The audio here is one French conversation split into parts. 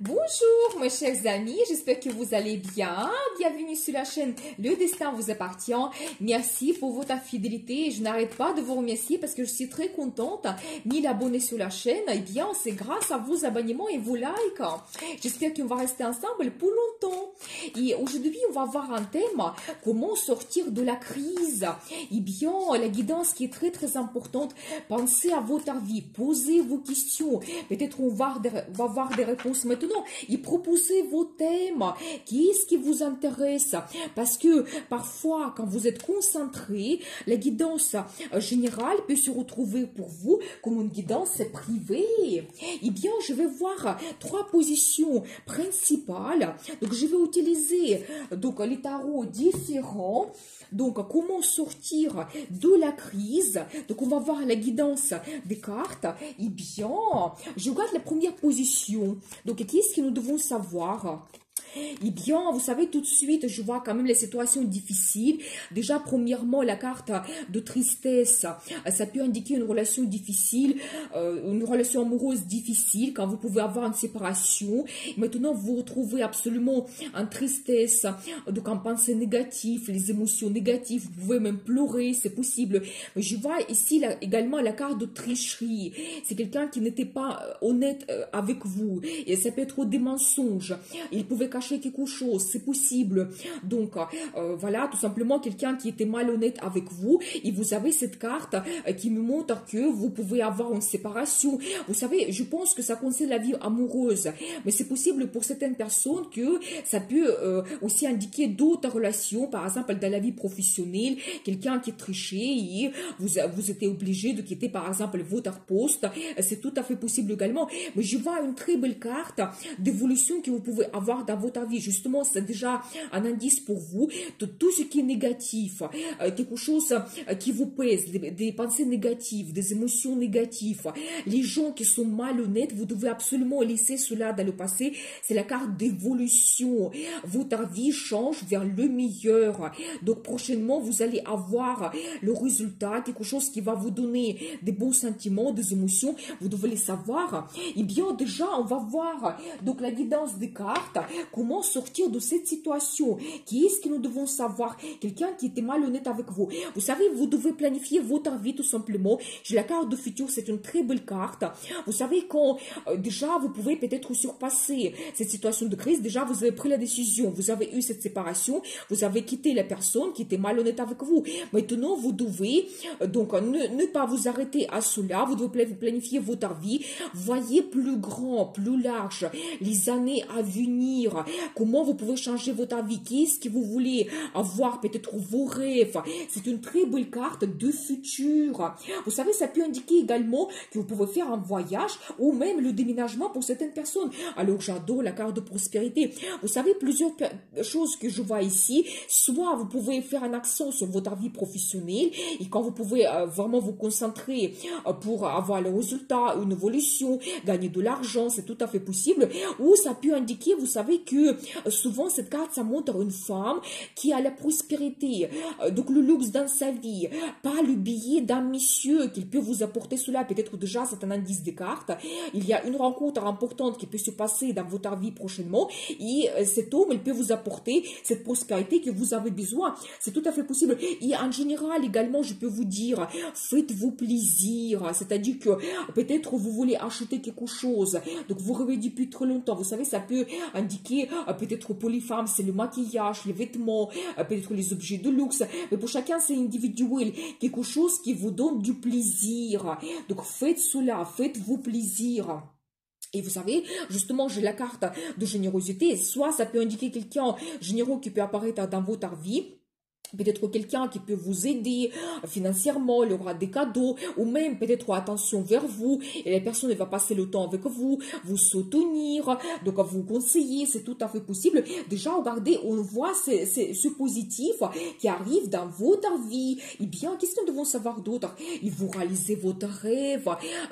Bonjour mes chers amis, j'espère que vous allez bien. Bienvenue sur la chaîne Le Destin vous appartient. Merci pour votre fidélité. Je n'arrête pas de vous remercier parce que je suis très contente. 1000 abonnés sur la chaîne, eh bien c'est grâce à vos abonnements et vos likes. J'espère qu'on va rester ensemble pour longtemps. Et aujourd'hui on va voir un thème, comment sortir de la crise. Eh bien la guidance qui est très importante, pensez à votre vie, posez vos questions. Peut-être on va voir des réponses maintenant, et proposez vos thèmes. Qu'est-ce qui vous intéresse? Parce que parfois, quand vous êtes concentré, la guidance générale peut se retrouver pour vous comme une guidance privée. Eh bien, je vais voir 3 positions principales. Donc, je vais utiliser les tarots différents. Donc, comment sortir de la crise? Donc, on va voir la guidance des cartes. Eh bien, je regarde la première position. Donc, qu'est-ce que nous devons savoir? Eh bien, vous savez, tout de suite, je vois quand même les situations difficiles. Déjà, premièrement, la carte de tristesse, ça peut indiquer une relation difficile, une relation amoureuse difficile, quand vous pouvez avoir une séparation. Maintenant, vous vous retrouvez absolument en tristesse, donc en pensée négative, les émotions négatives, vous pouvez même pleurer, c'est possible. Mais je vois ici également la carte de tricherie. C'est quelqu'un qui n'était pas honnête avec vous. Et ça peut être des mensonges. Il pouvait cacher quelque chose, c'est possible. Donc, voilà, tout simplement quelqu'un qui était malhonnête avec vous. Et vous avez cette carte qui me montre que vous pouvez avoir une séparation. Vous savez, je pense que ça concerne la vie amoureuse. Mais c'est possible pour certaines personnes que ça peut aussi indiquer d'autres relations. Par exemple, dans la vie professionnelle, quelqu'un qui trichait et vous étiez obligé de quitter, par exemple, votre poste. C'est tout à fait possible également. Mais je vois une très belle carte d'évolution que vous pouvez avoir dans votre vie. Justement, c'est déjà un indice pour vous de tout ce qui est négatif, quelque chose qui vous pèse, des pensées négatives, des émotions négatives. Les gens qui sont malhonnêtes, vous devez absolument laisser cela dans le passé. C'est la carte d'évolution. Votre vie change vers le meilleur. Donc, prochainement, vous allez avoir le résultat, quelque chose qui va vous donner des bons sentiments, des émotions. Vous devez les savoir. Eh bien, déjà, on va voir donc la guidance des cartes. Comment sortir de cette situation? Qui est-ce que nous devons savoir? Quelqu'un qui était malhonnête avec vous. Vous savez, vous devez planifier votre vie tout simplement. J'ai la carte de futur, c'est une très belle carte. Vous savez, quand déjà vous pouvez peut-être surpasser cette situation de crise, déjà vous avez pris la décision, vous avez eu cette séparation, vous avez quitté la personne qui était malhonnête avec vous. Maintenant, vous devez donc ne pas vous arrêter à cela, vous devez planifier votre vie, voyez plus grand, plus large, les années à venir. Comment vous pouvez changer votre vie? Qu'est-ce que vous voulez avoir? Peut-être vos rêves. C'est une très belle carte de futur. Vous savez, ça peut indiquer également que vous pouvez faire un voyage ou même le déménagement pour certaines personnes. Alors, j'adore la carte de prospérité. Vous savez, plusieurs choses que je vois ici. Soit vous pouvez faire un accent sur votre vie professionnelle et quand vous pouvez vraiment vous concentrer pour avoir le résultat, une évolution, gagner de l'argent, c'est tout à fait possible. Ou ça peut indiquer, vous savez, que souvent cette carte, ça montre une femme qui a la prospérité, donc le luxe dans sa vie, pas le billet d'un monsieur qui peut vous apporter cela. Peut-être déjà c'est un indice des cartes. Il y a une rencontre importante qui peut se passer dans votre vie prochainement et cet homme, il peut vous apporter cette prospérité que vous avez besoin. C'est tout à fait possible. Et en général également, je peux vous dire, faites-vous plaisir. C'est-à-dire que peut-être vous voulez acheter quelque chose, donc vous rêvez depuis trop longtemps. Vous savez, ça peut indiquer peut-être pour les femmes, c'est le maquillage, les vêtements, peut-être les objets de luxe. Mais pour chacun, c'est individuel. Quelque chose qui vous donne du plaisir. Donc, faites cela, faites-vous plaisir. Et vous savez, justement, j'ai la carte de générosité. Soit ça peut indiquer quelqu'un généreux qui peut apparaître dans votre vie. Peut-être quelqu'un qui peut vous aider financièrement, il aura des cadeaux, ou même peut-être attention vers vous, et la personne elle va passer le temps avec vous, vous soutenir, donc vous conseiller, c'est tout à fait possible. Déjà, regardez, on voit ce positif qui arrive dans votre vie. Eh bien, qu'est-ce que nous devons savoir d'autre? Et vous réalisez votre rêve.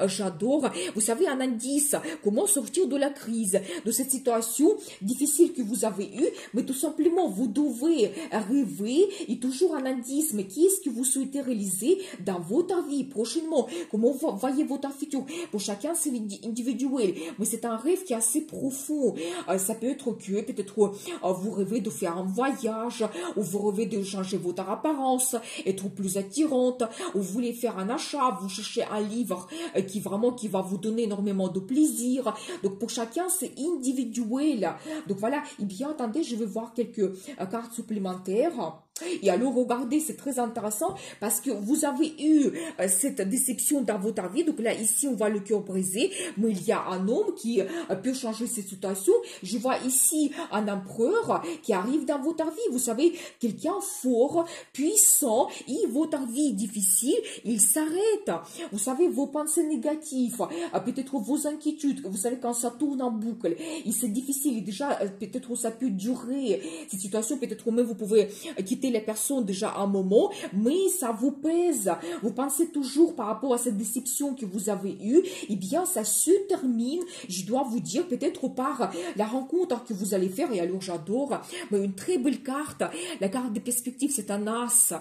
J'adore. Vous savez, un indice, comment sortir de la crise, de cette situation difficile que vous avez eue, mais tout simplement, vous devez rêver et toujours un indice, mais qu'est-ce que vous souhaitez réaliser dans votre vie prochainement? Comment vous voyez votre futur? Pour chacun, c'est individuel, mais c'est un rêve qui est assez profond. Ça peut être que, peut-être, vous rêvez de faire un voyage, ou vous rêvez de changer votre apparence, être plus attirante, ou vous voulez faire un achat, vous cherchez un livre qui va vous donner énormément de plaisir. Donc, pour chacun, c'est individuel. Donc, voilà. Et bien, attendez, je vais voir quelques cartes supplémentaires. Et alors, regardez, c'est très intéressant parce que vous avez eu cette déception dans votre vie. Donc là, ici, on voit le cœur brisé, mais il y a un homme qui peut changer cette situation. Je vois ici un empereur qui arrive dans votre vie. Vous savez, quelqu'un fort, puissant, et votre vie difficile, il s'arrête. Vous savez, vos pensées négatives, peut-être vos inquiétudes, vous savez, quand ça tourne en boucle, et c'est difficile, et déjà, peut-être ça peut durer. Cette situation, peut-être même vous pouvez quitter les personnes déjà un moment, mais ça vous pèse. Vous pensez toujours par rapport à cette déception que vous avez eue, eh bien, ça se termine, je dois vous dire, peut-être par la rencontre que vous allez faire, et alors j'adore, mais une très belle carte, la carte des perspectives, c'est un as.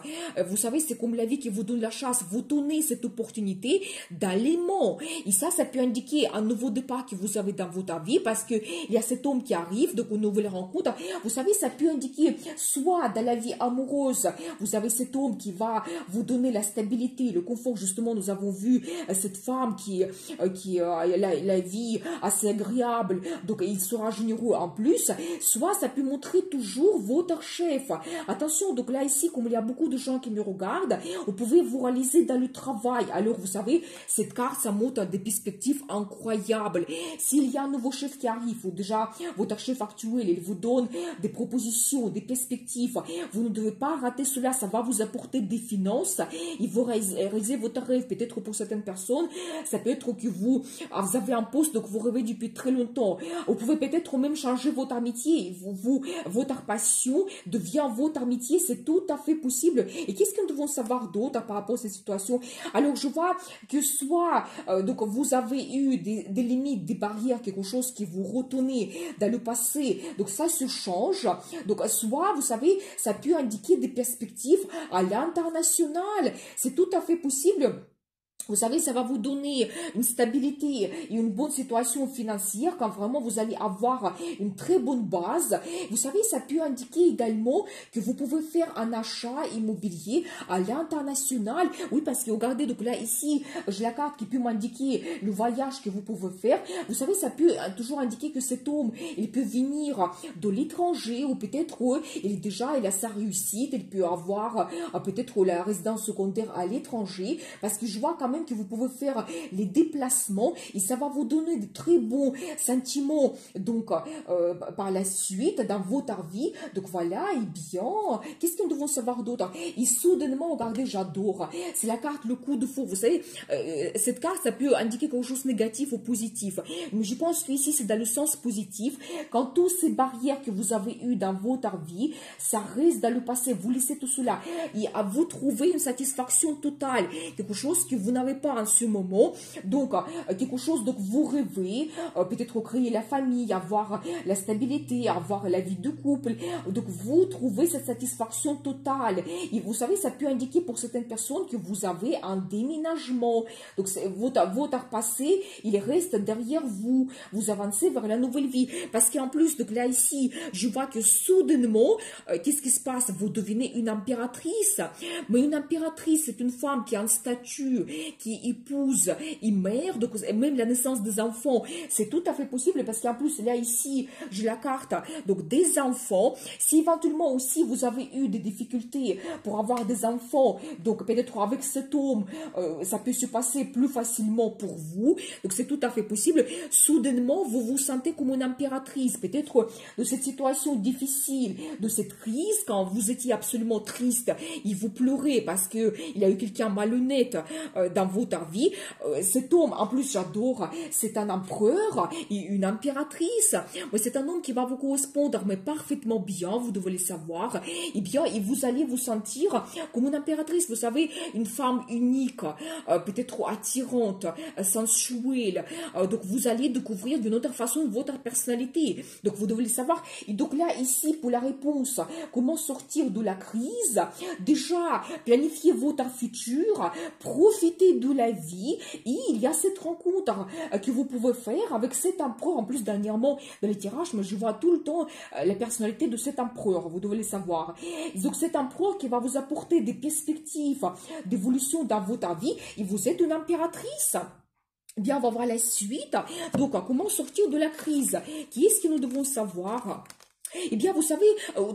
Vous savez, c'est comme la vie qui vous donne la chance, vous donnez cette opportunité d'alément, et ça peut indiquer un nouveau départ que vous avez dans votre vie, parce que il y a cet homme qui arrive, donc une nouvelle rencontre. Vous savez, ça peut indiquer soit dans la vie amoureuse, vous avez cet homme qui va vous donner la stabilité, le confort. Justement, nous avons vu cette femme qui a la vie assez agréable, donc il sera généreux en plus. Soit ça peut montrer toujours votre chef. Attention, donc là ici, comme il y a beaucoup de gens qui me regardent, vous pouvez vous réaliser dans le travail. Alors vous savez, cette carte, ça montre des perspectives incroyables. S'il y a un nouveau chef qui arrive, ou déjà votre chef actuel, il vous donne des propositions, des perspectives, vous ne devez pas rater cela, ça va vous apporter des finances, il vous réaliser votre rêve. Peut-être pour certaines personnes, ça peut être que vous avez un poste, donc vous rêvez depuis très longtemps. Vous pouvez peut-être même changer votre amitié, votre passion devient votre amitié, c'est tout à fait possible. Et qu'est-ce que nous devons savoir d'autre par rapport à cette situation? Alors je vois que soit donc vous avez eu des limites, des barrières, quelque chose qui vous retenait dans le passé, donc ça se change. Donc soit vous savez, ça peut indiquer des perspectives à l'international, c'est tout à fait possible. Vous savez, ça va vous donner une stabilité et une bonne situation financière quand vraiment vous allez avoir une très bonne base. Vous savez, ça peut indiquer également que vous pouvez faire un achat immobilier à l'international. Oui, parce que regardez, donc là, ici, j'ai la carte qui peut m'indiquer le voyage que vous pouvez faire. Vous savez, ça peut toujours indiquer que cet homme, il peut venir de l'étranger, ou peut-être il a sa réussite, il peut avoir peut-être la résidence secondaire à l'étranger, parce que je vois quand même que vous pouvez faire les déplacements et ça va vous donner de très bons sentiments donc par la suite dans votre vie. Donc voilà, et bien, qu'est-ce que nous devons savoir d'autre? Et soudainement, regardez, j'adore, c'est la carte le coup de fou. Vous savez, cette carte, ça peut indiquer quelque chose de négatif ou positif, mais je pense qu'ici c'est dans le sens positif. Quand toutes ces barrières que vous avez eues dans votre vie, ça reste dans le passé, vous laissez tout cela et à vous trouver une satisfaction totale, quelque chose que vous n'avez pas en ce moment. Donc quelque chose, donc vous rêvez peut-être créer la famille, avoir la stabilité, avoir la vie de couple, donc vous trouvez cette satisfaction totale. Et vous savez, ça peut indiquer pour certaines personnes que vous avez un déménagement, donc votre passé, il reste derrière vous, vous avancez vers la nouvelle vie, parce qu'en plus, donc là ici, je vois que soudainement, qu'est-ce qui se passe? Vous devenez une impératrice, mais une impératrice, c'est une femme qui a un statut, qui épouse et mère, donc même la naissance des enfants, c'est tout à fait possible, parce qu'en plus, là, ici, j'ai la carte, donc des enfants. Si éventuellement aussi vous avez eu des difficultés pour avoir des enfants, donc peut-être avec cet homme, ça peut se passer plus facilement pour vous, donc c'est tout à fait possible. Soudainement, vous vous sentez comme une impératrice, peut-être de cette situation difficile, de cette crise, quand vous étiez absolument triste, et vous pleurez parce que il y a eu quelqu'un malhonnête dans dans votre vie. Cet homme, en plus j'adore, c'est un empereur et une impératrice. C'est un homme qui va vous correspondre mais parfaitement bien, vous devez le savoir. Et bien, et vous allez vous sentir comme une impératrice, vous savez, une femme unique, peut-être attirante, sensuelle. Donc vous allez découvrir d'une autre façon votre personnalité. Donc vous devez le savoir. Et donc là, ici, pour la réponse, comment sortir de la crise? Déjà, planifiez votre futur, profitez de la vie. Et il y a cette rencontre que vous pouvez faire avec cet empereur. En plus, dernièrement, dans les tirages, mais je vois tout le temps la personnalité de cet empereur. Vous devez le savoir. Et donc cet empereur qui va vous apporter des perspectives d'évolution dans votre vie. Et vous êtes une impératrice. Bien, on va voir la suite. Donc, comment sortir de la crise? Qu'est-ce que nous devons savoir? Eh bien, vous savez,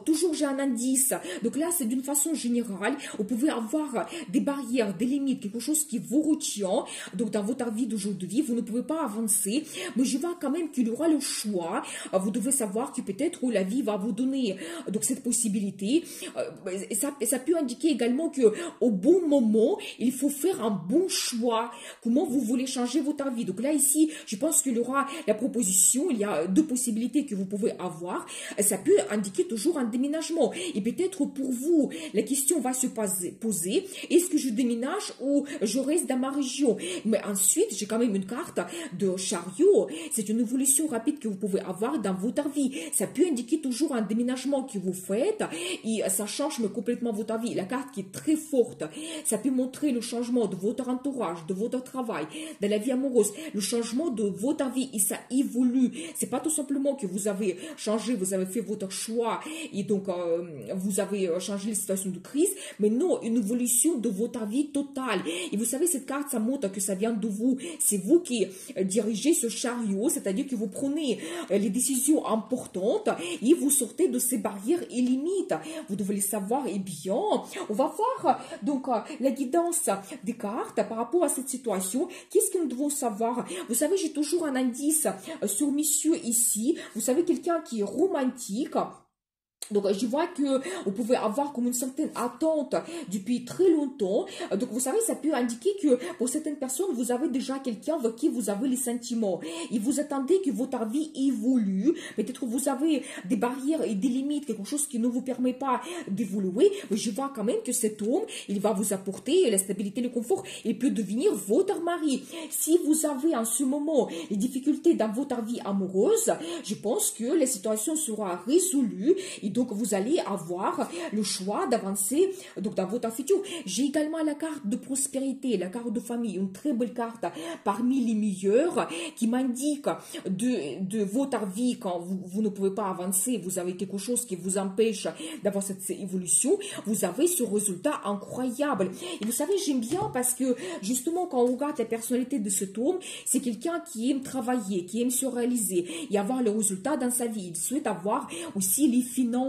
toujours j'ai un indice. Donc là, c'est d'une façon générale. Vous pouvez avoir des barrières, des limites, quelque chose qui vous retient. Donc dans votre vie d'aujourd'hui, vous ne pouvez pas avancer. Mais je vois quand même qu'il y aura le choix. Vous devez savoir que peut-être la vie va vous donner donc cette possibilité. Ça peut indiquer également que au bon moment, il faut faire un bon choix. Comment vous voulez changer votre vie? Donc là, ici, je pense qu'il y aura la proposition. Il y a deux possibilités que vous pouvez avoir. Ça peut indiquer toujours un déménagement. Et peut-être pour vous, la question va se poser, est-ce que je déménage ou je reste dans ma région? Mais ensuite, j'ai quand même une carte de chariot. C'est une évolution rapide que vous pouvez avoir dans votre vie. Ça peut indiquer toujours un déménagement que vous faites et ça change mais complètement votre vie. La carte qui est très forte, ça peut montrer le changement de votre entourage, de votre travail, de la vie amoureuse, le changement de votre vie et ça évolue. C'est pas tout simplement que vous avez changé, vous avez fait votre choix et donc vous avez changé les situations de crise, mais non, une évolution de votre vie totale. Et vous savez, cette carte, ça montre que ça vient de vous. C'est vous qui dirigez ce chariot, c'est-à-dire que vous prenez les décisions importantes et vous sortez de ces barrières et limites. Vous devez le savoir. Et bien, on va voir donc la guidance des cartes par rapport à cette situation. Qu'est-ce que nous devons savoir? Vous savez, j'ai toujours un indice sur monsieur ici. Vous savez, quelqu'un qui est romantique. Donc, je vois que vous pouvez avoir comme une certaine attente depuis très longtemps. Donc, vous savez, ça peut indiquer que pour certaines personnes, vous avez déjà quelqu'un avec qui vous avez les sentiments. Et vous attendez que votre vie évolue. Peut-être que vous avez des barrières et des limites, quelque chose qui ne vous permet pas d'évoluer. Mais je vois quand même que cet homme, il va vous apporter la stabilité, le confort. Il peut devenir votre mari. Si vous avez en ce moment des difficultés dans votre vie amoureuse, je pense que la situation sera résolue. Et donc, vous allez avoir le choix d'avancer donc dans votre futur. J'ai également la carte de prospérité, la carte de famille, une très belle carte parmi les meilleures qui m'indique de votre vie quand vous ne pouvez pas avancer, vous avez quelque chose qui vous empêche d'avoir cette évolution, vous avez ce résultat incroyable. Et vous savez, j'aime bien parce que justement, quand on regarde la personnalité de cet homme, c'est quelqu'un qui aime travailler, qui aime se réaliser et avoir le résultat dans sa vie. Il souhaite avoir aussi les finances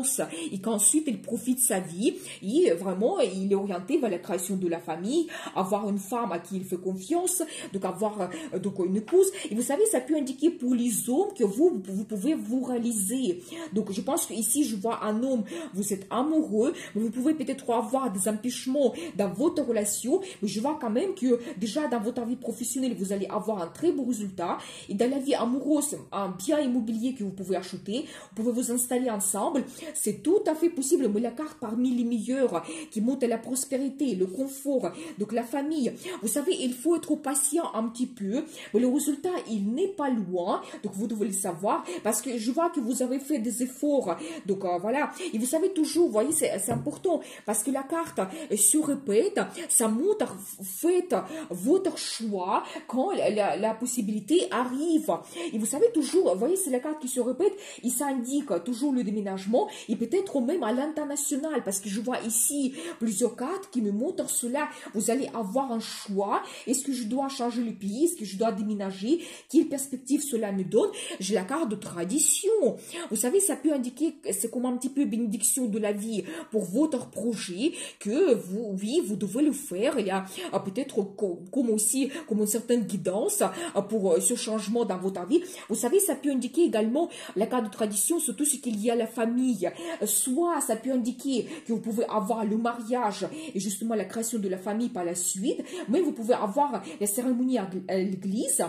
et qu'ensuite il profite de sa vie et vraiment il est orienté vers la création de la famille, avoir une femme à qui il fait confiance, donc avoir donc une épouse. Et vous savez, ça peut indiquer pour les hommes que vous pouvez vous réaliser. Donc je pense que ici je vois un homme, vous êtes amoureux, mais vous pouvez peut-être avoir des empêchements dans votre relation, mais je vois quand même que déjà dans votre vie professionnelle vous allez avoir un très beau résultat et dans la vie amoureuse, un bien immobilier que vous pouvez acheter, vous pouvez vous installer ensemble. C'est tout à fait possible, mais la carte parmi les meilleures qui montre la prospérité, le confort, donc la famille. Vous savez, il faut être patient un petit peu, mais le résultat, il n'est pas loin, donc vous devez le savoir, parce que je vois que vous avez fait des efforts, donc voilà. Et vous savez toujours, vous voyez, c'est important, parce que la carte se répète, ça montre, faites votre choix quand la possibilité arrive. Et vous savez toujours, vous voyez, c'est la carte qui se répète, et ça indique toujours le déménagement, et peut-être même à l'international, parce que je vois ici plusieurs cartes qui me montrent cela. Vous allez avoir un choix. Est-ce que je dois changer le pays? Est-ce que je dois déménager? Quelle perspective cela me donne? J'ai la carte de tradition. Vous savez, ça peut indiquer, c'est comme un petit peu bénédiction de la vie pour votre projet, que vous, oui, vous devez le faire. Il y a peut-être comme aussi, comme une certaine guidance pour ce changement dans votre vie. Vous savez, ça peut indiquer également la carte de tradition, surtout ce qu'il y a la famille. soit ça peut indiquer que vous pouvez avoir le mariage et justement la création de la famille par la suite, mais vous pouvez avoir la cérémonie à l'église.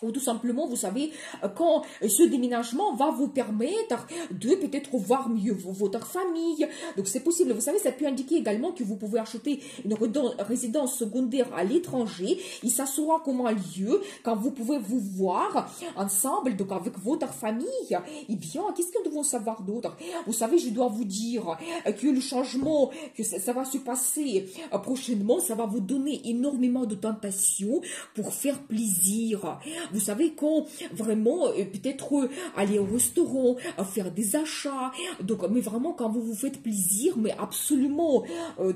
Ou tout simplement, vous savez, quand ce déménagement va vous permettre de peut-être voir mieux votre famille. Donc, c'est possible. Vous savez, ça peut indiquer également que vous pouvez acheter une résidence secondaire à l'étranger. Et ça sera comme un lieu quand vous pouvez vous voir ensemble, donc avec votre famille. Eh bien, qu'est-ce que nous devons savoir d'autre? Vous savez, je dois vous dire que le changement, que ça va se passer prochainement, ça va vous donner énormément de tentations pour faire plaisir. Vous savez, quand vraiment, peut-être aller au restaurant, faire des achats, donc, mais vraiment quand vous vous faites plaisir, mais absolument,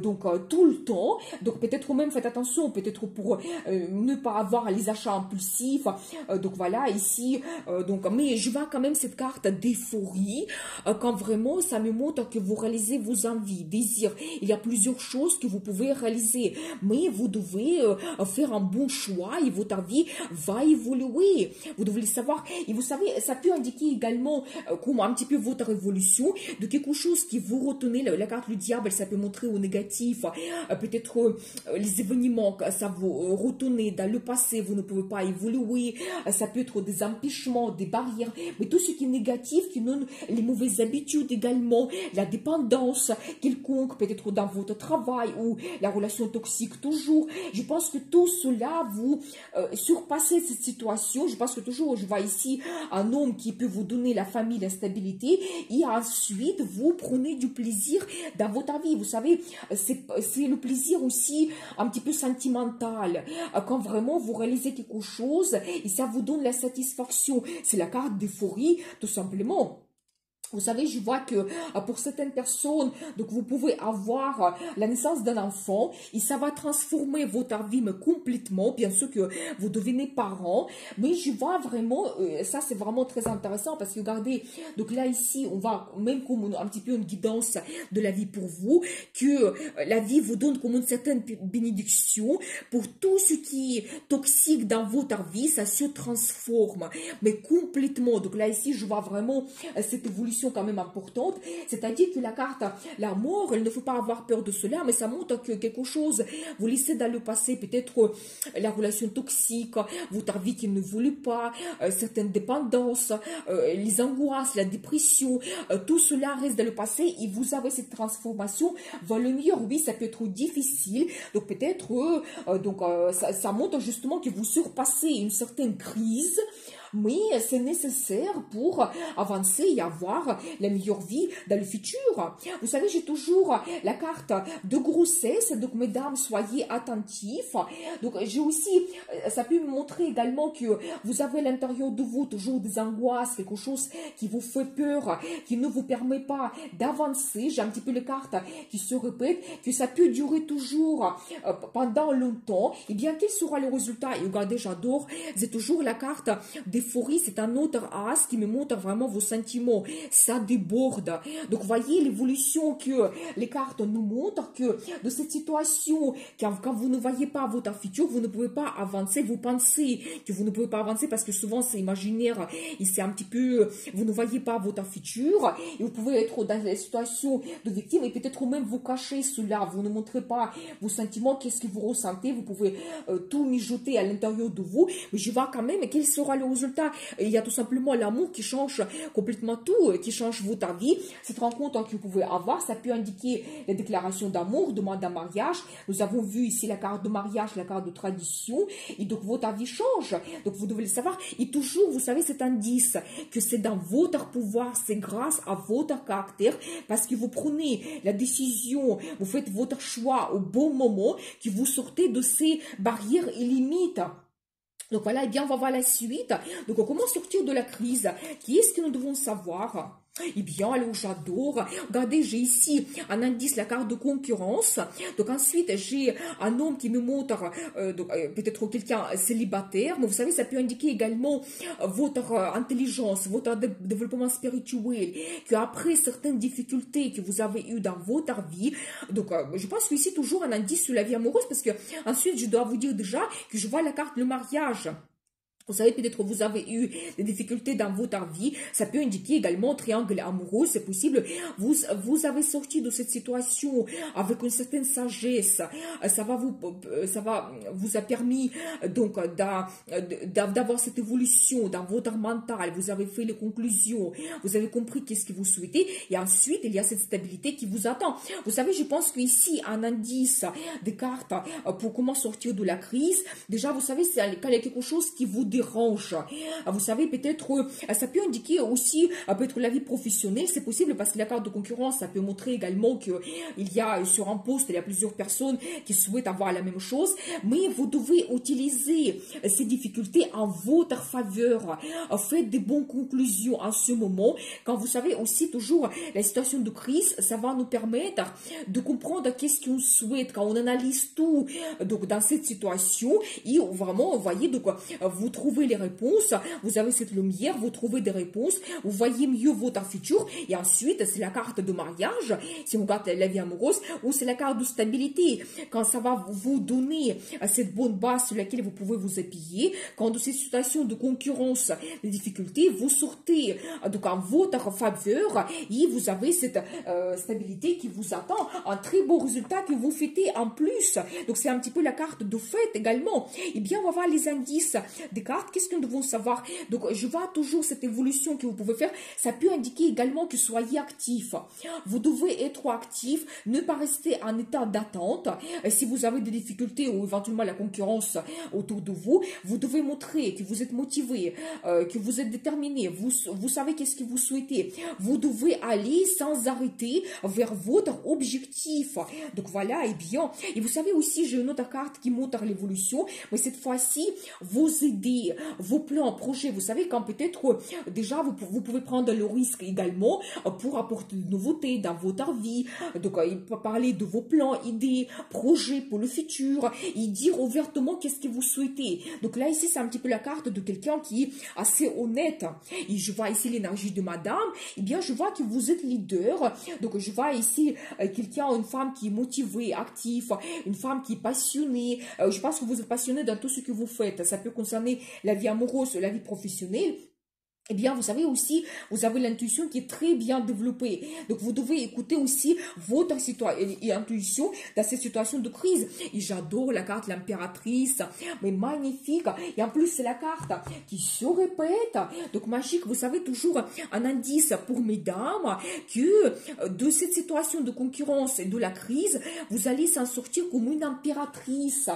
donc tout le temps, donc peut-être même faites attention, peut-être pour ne pas avoir les achats impulsifs, donc voilà, ici, donc, mais je vois quand même cette carte d'euphorie, quand vraiment ça me montre que vous réalisez vos envies, désirs, il y a plusieurs choses que vous pouvez réaliser, mais vous devez faire un bon choix et votre vie va évoluer. Vous devez le savoir. Et vous savez, ça peut indiquer également comme un petit peu votre évolution de quelque chose qui vous retenez. La carte du diable, ça peut montrer au négatif. Peut-être les événements, ça vous retenez dans le passé, vous ne pouvez pas évoluer. Ça peut être des empêchements, des barrières. Mais tout ce qui est négatif, qui donne les mauvaises habitudes également, la dépendance quelconque, peut-être dans votre travail ou la relation toxique toujours. Je pense que tout cela, vous surpassez cette situation. Je pense que toujours, je vois ici un homme qui peut vous donner la famille, la stabilité, et ensuite, vous prenez du plaisir dans votre vie. Vous savez, c'est le plaisir aussi un petit peu sentimental. Quand vraiment vous réalisez quelque chose, et ça vous donne la satisfaction. C'est la carte d'euphorie, tout simplement. Vous savez, je vois que pour certaines personnes, donc vous pouvez avoir la naissance d'un enfant et ça va transformer votre vie mais complètement. Bien sûr que vous devenez parent, mais je vois vraiment, ça c'est vraiment très intéressant parce que regardez, donc là ici, on va même comme un petit peu une guidance de la vie pour vous, que la vie vous donne comme une certaine bénédiction pour tout ce qui est toxique dans votre vie, ça se transforme, mais complètement. Donc là ici, je vois vraiment cette évolution quand même importante, c'est-à-dire que la carte, la mort, il ne faut pas avoir peur de cela, mais ça montre que quelque chose, vous laissez dans le passé, peut-être la relation toxique, votre vie qui ne voulait pas, certaines dépendances, les angoisses, la dépression, tout cela reste dans le passé et vous avez cette transformation vers le meilleur. Oui, ça peut être difficile, donc peut-être, ça montre justement que vous surpassez une certaine crise, mais c'est nécessaire pour avancer et avoir la meilleure vie dans le futur. Vous savez, j'ai toujours la carte de grossesse, donc mesdames, soyez attentifs. Donc j'ai aussi, ça peut me montrer également que vous avez à l'intérieur de vous toujours des angoisses, quelque chose qui vous fait peur, qui ne vous permet pas d'avancer. J'ai un petit peu les cartes qui se répètent, que ça peut durer toujours pendant longtemps. Et bien, quel sera le résultat? Et regardez, j'adore, c'est toujours la carte d'euphorie, c'est un autre as qui me montre vraiment vos sentiments, ça déborde. Donc voyez l'évolution que les cartes nous montrent, que de cette situation, quand vous ne voyez pas votre futur, vous ne pouvez pas avancer, vous pensez que vous ne pouvez pas avancer parce que souvent c'est imaginaire et c'est un petit peu, vous ne voyez pas votre futur et vous pouvez être dans la situation de victime et peut-être même vous cacher cela, vous ne montrez pas vos sentiments, qu'est-ce que vous ressentez, vous pouvez tout mijoter à l'intérieur de vous, mais je vois quand même quel sera le résultat. Il y a tout simplement l'amour qui change complètement tout, qui change votre vie. Cette rencontre que vous pouvez avoir, ça peut indiquer la déclaration d'amour, demande en mariage. Nous avons vu ici la carte de mariage, la carte de tradition, et donc votre vie change. Donc vous devez le savoir. Et toujours, vous savez, cet indice que c'est dans votre pouvoir, c'est grâce à votre caractère, parce que vous prenez la décision, vous faites votre choix au bon moment, que vous sortez de ces barrières et limites. Donc voilà, eh bien, on va voir la suite. Donc, comment sortir de la crise? Qu'est-ce que nous devons savoir? Eh bien, alors j'adore. Regardez, j'ai ici un indice, la carte de concurrence. Donc ensuite, j'ai un homme qui me montre peut-être quelqu'un célibataire. Mais vous savez, ça peut indiquer également votre intelligence, votre développement spirituel. Qu'après certaines difficultés que vous avez eues dans votre vie, donc je pense que ici toujours un indice sur la vie amoureuse parce que ensuite, je dois vous dire déjà que je vois la carte le mariage. Vous savez, peut-être vous avez eu des difficultés dans votre vie. Ça peut indiquer également triangle amoureux, c'est possible. Vous avez sorti de cette situation avec une certaine sagesse. Ça vous a permis donc d'avoir cette évolution dans votre mental. Vous avez fait les conclusions. Vous avez compris qu'est-ce que vous souhaitez. Et ensuite, il y a cette stabilité qui vous attend. Vous savez, je pense qu'ici, un indice des cartes pour comment sortir de la crise. Déjà, vous savez, c'est quand il y a quelque chose qui vous dérange. Vous savez, peut-être, ça peut indiquer aussi, peut-être la vie professionnelle, c'est possible parce que la carte de concurrence, ça peut montrer également qu'il y a sur un poste, il y a plusieurs personnes qui souhaitent avoir la même chose, mais vous devez utiliser ces difficultés en votre faveur. Faites des bonnes conclusions en ce moment. Quand vous savez aussi toujours la situation de crise, ça va nous permettre de comprendre qu'est-ce qu'on souhaite quand on analyse tout donc dans cette situation et vraiment, vous voyez, donc vous trouvez les réponses, vous avez cette lumière, vous trouvez des réponses, vous voyez mieux votre futur, et ensuite, c'est la carte de mariage, si on regarde la vie amoureuse, ou c'est la carte de stabilité, quand ça va vous donner cette bonne base sur laquelle vous pouvez vous appuyer, quand de ces situations de concurrence, de difficultés, vous sortez donc en votre faveur, et vous avez cette stabilité qui vous attend, un très beau résultat que vous fêtez en plus, donc c'est un petit peu la carte de fête également. Eh bien, on va voir les indices des cartes. Qu'est-ce que nous devons savoir? Donc, je vois toujours cette évolution que vous pouvez faire. Ça peut indiquer également que soyez actif. Vous devez être actif, ne pas rester en état d'attente. Si vous avez des difficultés ou éventuellement la concurrence autour de vous, vous devez montrer que vous êtes motivé, que vous êtes déterminé, vous savez qu'est-ce que vous souhaitez. Vous devez aller sans arrêter vers votre objectif. Donc, voilà, et bien. Et vous savez aussi, j'ai une autre carte qui montre l'évolution, mais cette fois-ci, vos idées, vos plans, projets, vous savez, quand peut-être déjà vous pouvez prendre le risque également pour apporter de nouveautés dans votre vie, donc il peut parler de vos plans, idées, projets pour le futur, et dire ouvertement qu'est-ce que vous souhaitez. Donc là, ici, c'est un petit peu la carte de quelqu'un qui est assez honnête, et je vois ici l'énergie de madame, et bien je vois que vous êtes leader, donc je vois ici quelqu'un, une femme qui est motivée, active, une femme qui est passionnée, je pense que vous êtes passionné dans tout ce que vous faites, ça peut concerner la vie amoureuse, la vie professionnelle. Eh bien, vous savez aussi, vous avez l'intuition qui est très bien développée. Donc, vous devez écouter aussi votre intuition dans cette situation de crise. Et j'adore la carte l'impératrice, mais magnifique. Et en plus, c'est la carte qui se répète. Donc, magique, vous savez, toujours un indice pour mesdames que de cette situation de concurrence et de la crise, vous allez s'en sortir comme une impératrice.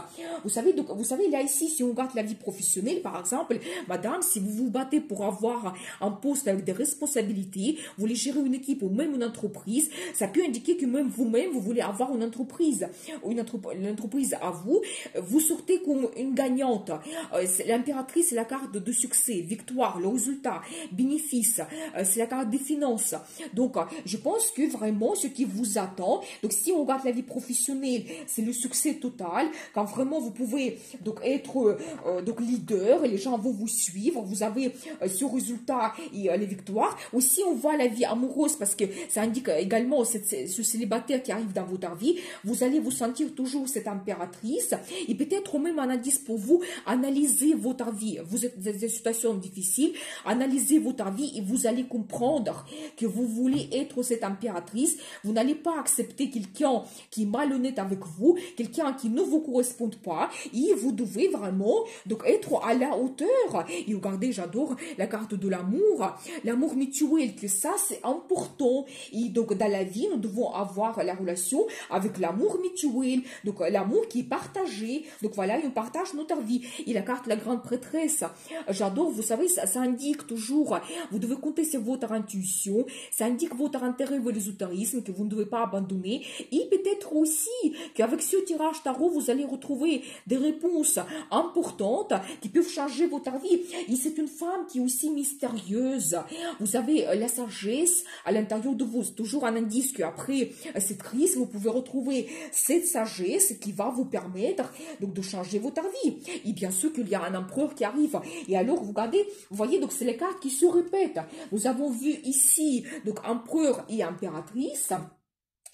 Vous savez, donc, vous savez, là, ici, si on regarde la vie professionnelle, par exemple, madame, si vous vous battez pour avoir un poste avec des responsabilités, vous voulez gérer une équipe ou même une entreprise, ça peut indiquer que même vous-même, vous voulez avoir une entreprise à vous, vous sortez comme une gagnante. L'impératrice, c'est la carte de succès, victoire, le résultat, bénéfice, c'est la carte des finances. Donc, je pense que vraiment, ce qui vous attend, donc si on regarde la vie professionnelle, c'est le succès total, quand vraiment vous pouvez donc être donc leader, et les gens vont vous suivre, vous avez ce résultat et les victoires. Aussi, on voit la vie amoureuse parce que ça indique également ce célibataire qui arrive dans votre vie. Vous allez vous sentir toujours cette impératrice et peut-être même un indice pour vous, analysez votre vie. Vous êtes dans une situation difficile, analysez votre vie et vous allez comprendre que vous voulez être cette impératrice. Vous n'allez pas accepter quelqu'un qui est malhonnête avec vous, quelqu'un qui ne vous correspond pas et vous devez vraiment donc être à la hauteur. Et regardez, j'adore la carte de l'amour mutuel, que ça c'est important. Et donc dans la vie, nous devons avoir la relation avec l'amour mutuel, donc l'amour qui est partagé. Donc voilà, on partage notre vie. Et la carte la grande prêtresse, j'adore, vous savez, ça indique toujours, vous devez compter sur votre intuition, ça indique votre intérêt vers l'ésotérisme que vous ne devez pas abandonner. Et peut-être aussi qu'avec ce tirage tarot, vous allez retrouver des réponses importantes qui peuvent changer votre vie. Et c'est une femme qui est aussi mystérieuse. Vous avez la sagesse à l'intérieur de vous. C'est toujours un indice qu'après cette crise, vous pouvez retrouver cette sagesse qui va vous permettre donc de changer votre vie. Et bien sûr qu'il y a un empereur qui arrive. Et alors, vous regardez, vous voyez, donc c'est les cartes qui se répètent. Nous avons vu ici, donc empereur et impératrice.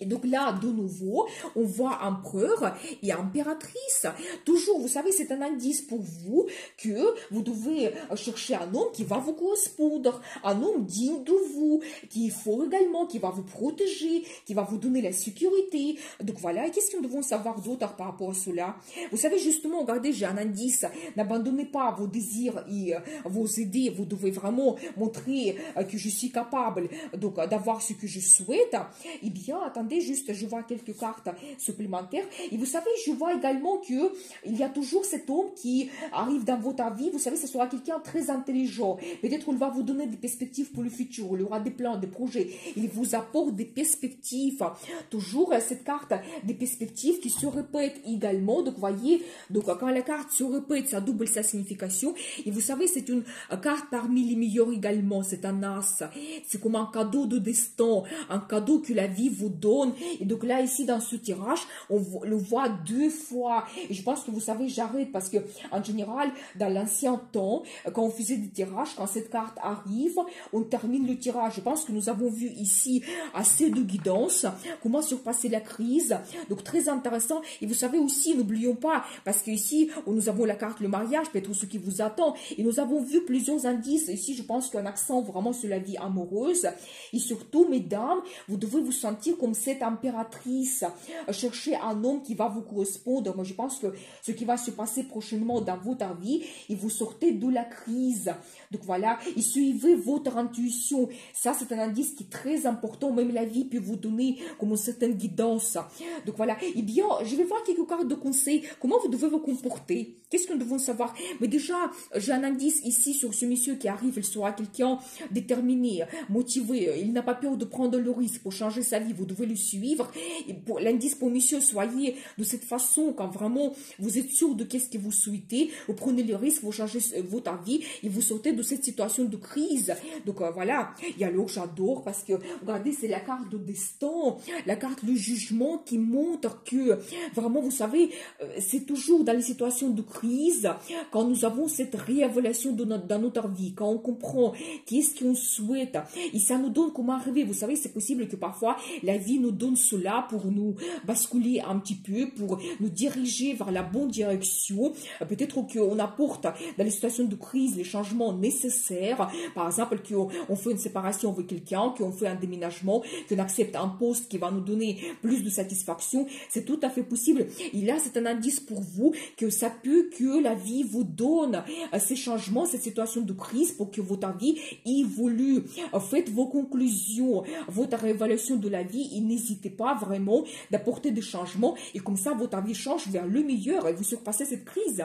Et donc là, de nouveau, on voit empereur et impératrice. Toujours, vous savez, c'est un indice pour vous que vous devez chercher un homme qui va vous correspondre, un homme digne de vous, qui est fort également, qui va vous protéger, qui va vous donner la sécurité. Donc voilà, qu'est-ce que nous devons savoir d'autre par rapport à cela? Vous savez, justement, regardez, j'ai un indice. N'abandonnez pas vos désirs et vos idées. Vous devez vraiment montrer que je suis capable donc d'avoir ce que je souhaite. Eh bien, attendez, juste, je vois quelques cartes supplémentaires. Et vous savez, je vois également que il y a toujours cet homme qui arrive dans votre vie. Vous savez, ce sera quelqu'un très intelligent. Peut-être qu'il va vous donner des perspectives pour le futur. Il aura des plans, des projets. Il vous apporte des perspectives. Toujours cette carte des perspectives qui se répète également. Donc, voyez, donc quand la carte se répète, ça double sa signification. Et vous savez, c'est une carte parmi les meilleures également. C'est un as. C'est comme un cadeau de destin, un cadeau que la vie vous donne. Et donc là, ici, dans ce tirage, on le voit 2 fois. Et je pense que vous savez, j'arrête parce que, en général, dans l'ancien temps, quand on faisait des tirages, quand cette carte arrive, on termine le tirage. Je pense que nous avons vu ici assez de guidance, comment surpasser la crise. Donc, très intéressant. Et vous savez aussi, n'oublions pas, parce qu'ici, nous avons la carte le mariage, peut-être ce qui vous attend. Et nous avons vu plusieurs indices. Ici, je pense qu'un accent vraiment sur la vie amoureuse. Et surtout, mesdames, vous devez vous sentir comme cette impératrice. Cherchez un homme qui va vous correspondre. Moi, je pense que ce qui va se passer prochainement dans votre vie, et vous sortez de la crise. Donc voilà, et suivez votre intuition. Ça, c'est un indice qui est très important. Même la vie peut vous donner comme une certaine guidance. Donc voilà, eh bien, je vais voir quelques cartes de conseils. Comment vous devez vous comporter? Qu'est-ce que nous devons savoir? Mais déjà, j'ai un indice ici sur ce monsieur qui arrive. Il sera quelqu'un déterminé, motivé. Il n'a pas peur de prendre le risque pour changer sa vie. Vous devez le suivre. Et pour l'indice pour monsieur, soyez de cette façon, quand vraiment vous êtes sûr de qu'est-ce que vous souhaitez, vous prenez le risque, vous changez votre vie et vous sortez de cette situation de crise. Donc voilà, et alors j'adore parce que, regardez, c'est la carte de destin, la carte le jugement qui montre que vraiment, vous savez, c'est toujours dans les situations de crise, quand nous avons cette révélation dans notre vie, quand on comprend qu'est-ce qu'on souhaite, et ça nous donne comment arriver. Vous savez, c'est possible que parfois la vie nous donne cela pour nous basculer un petit peu, pour nous diriger vers la bonne direction. Peut-être qu'on apporte dans les situations de crise les changements nécessaires. Par exemple, qu'on fait une séparation avec quelqu'un, qu'on fait un déménagement, qu'on accepte un poste qui va nous donner plus de satisfaction. C'est tout à fait possible. Et là, c'est un indice pour vous que ça peut que la vie vous donne ces changements, cette situation de crise pour que votre vie évolue. Faites vos conclusions, votre réévaluation de la vie et n'hésitez pas vraiment d'apporter des changements et comme ça, votre vie change vers le meilleur et vous surpassez cette crise.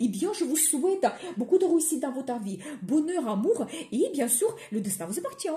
Eh bien, je vous souhaite beaucoup de réussite dans votre vie, bonheur, amour et bien sûr, le destin vous appartient.